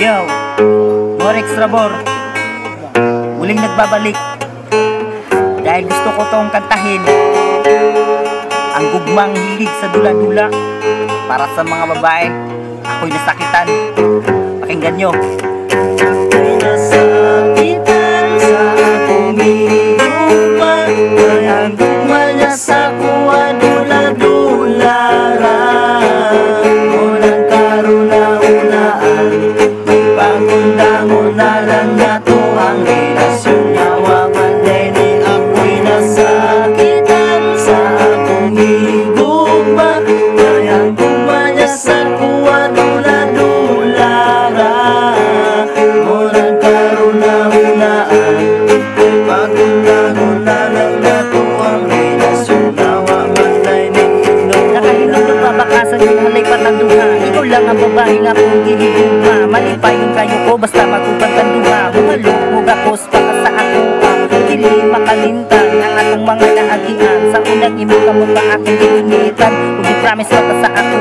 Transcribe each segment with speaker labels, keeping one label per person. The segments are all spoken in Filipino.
Speaker 1: Yo, more extra bor. Muling nagbabalik dahil gusto ko tong kantahin ang gugmang hilig sa dula-dula para sa mga babae. Ako'y nasakitan. Pakinggan nyo.
Speaker 2: Ako'y nasakitan sa akong ginugma, kaya gugma niya sa kuwa dula-dula. Unang karuna-unaan, may pagundangon na lang na to ang relasyon niya. Wamanday ni ako'y nasakitan sa akong ginugma, kaya gugma niya sa kuwa dula-dula. Unang karuna-unaan, may pagundangon na lang na to ang relasyon niya. Wamanday ni
Speaker 1: Nakahinog nagbabakasan yung halay patanduha. Ikaw lang ang babae nga kung ginigugma. Mali pa yung kayo ko basta magubang tanduha. Bumalok mo gapos baka sa ako dili makalintang ang atong mga naagian. Sa unang imuka mo pa aking gininitan. Kung i-promise mo ka sa ako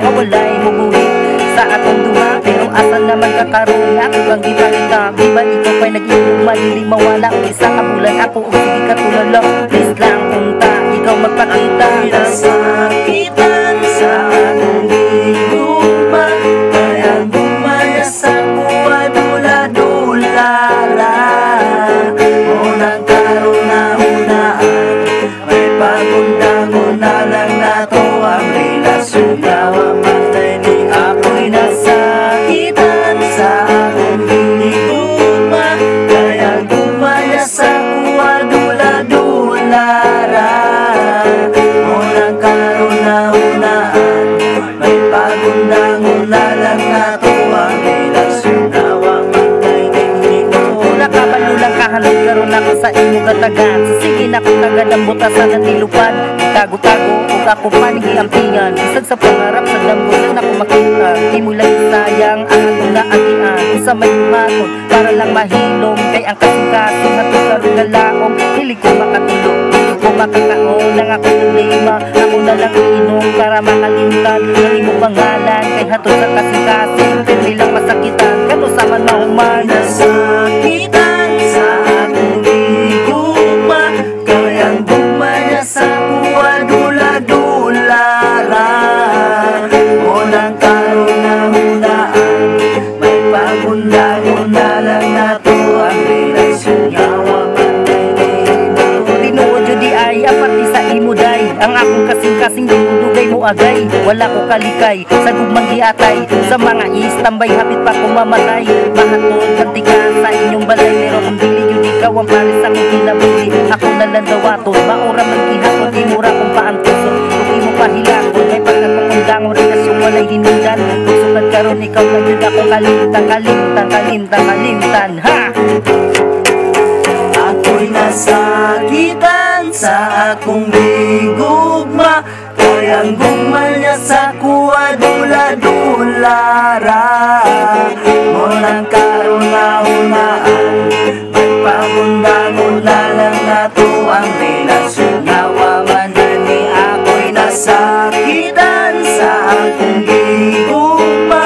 Speaker 1: mawalay mo buhit sa atong duha. Pero asan naman kakaroon ako kang gipakita. Di ba ikaw pa'y nag-inom malili mawala o isang kabulan ako o sige ka tulala. Please lang punta ikaw magpakita.
Speaker 2: Nasakitan sa akong ginugma, kaya gumaya sa kuwa dula-dula. Unang karuna-unaan, may pagundangon na lang na to ang relasyon niya. Wamatay ni ako'y nasakitan sa akong ginugma, kaya gumaya sa kuwa dula-dula. Unang karuna-unaan, may pagundangon na lang na to ang relasyon na. Wamatay ni
Speaker 1: Una ka balulang kahalog karon ako sa imo katagan. Sige na kung tagad ang butasan ng tilupan. Tago-tago o ako panigiampingan. Isag sa pangarap sa dambusan ako makita. Di mo lang sayang ang atong naagian. Sa may humaton para lang mahilom. Kay ang kasing-kasing at karoon na laong. Hili ko makatulog, kung makakaon ng ako ng lima. Ako na lang inom para makalimtan ang imong pangalan. Kay hatod sa kasing-kasing pwede lang masakitan. Kano sa man mahuman.
Speaker 2: nasakitan sa akong ginugma, kaya gumaya sa kuwa dula-dula. Unang karuna-unaan, may pagundangon na lang na to ang relasyon niya. Wamatay ni
Speaker 1: Tinuod yun di ay apati sa imo day. Ang akong kasing-kasing dinudugay mo agay. Wala ko kalikay sa gugmang giatay. Sa mga istambay hapit pa ko mamatay. Mahatod kanti ka sa inyong balay. Pero kung dili yun ikaw ang pares akong kinabuli. Ako na lang dawaton, maura man gihapon. Di mura kong paantuson, kung imo pahilakon. May pagkakong relasyon walay hinungdan. Kung sunod karon ikaw lang yun ako kalimtan ha!
Speaker 2: ako'y nasakitan sa akong ginugma, kaya gugma niya sa kuwa dula-dula. Unang karuna-unaan, may pagundangon na lang na to ang relasyon niya. Wamanday ni ako'y nasakitan sa akong ginugma,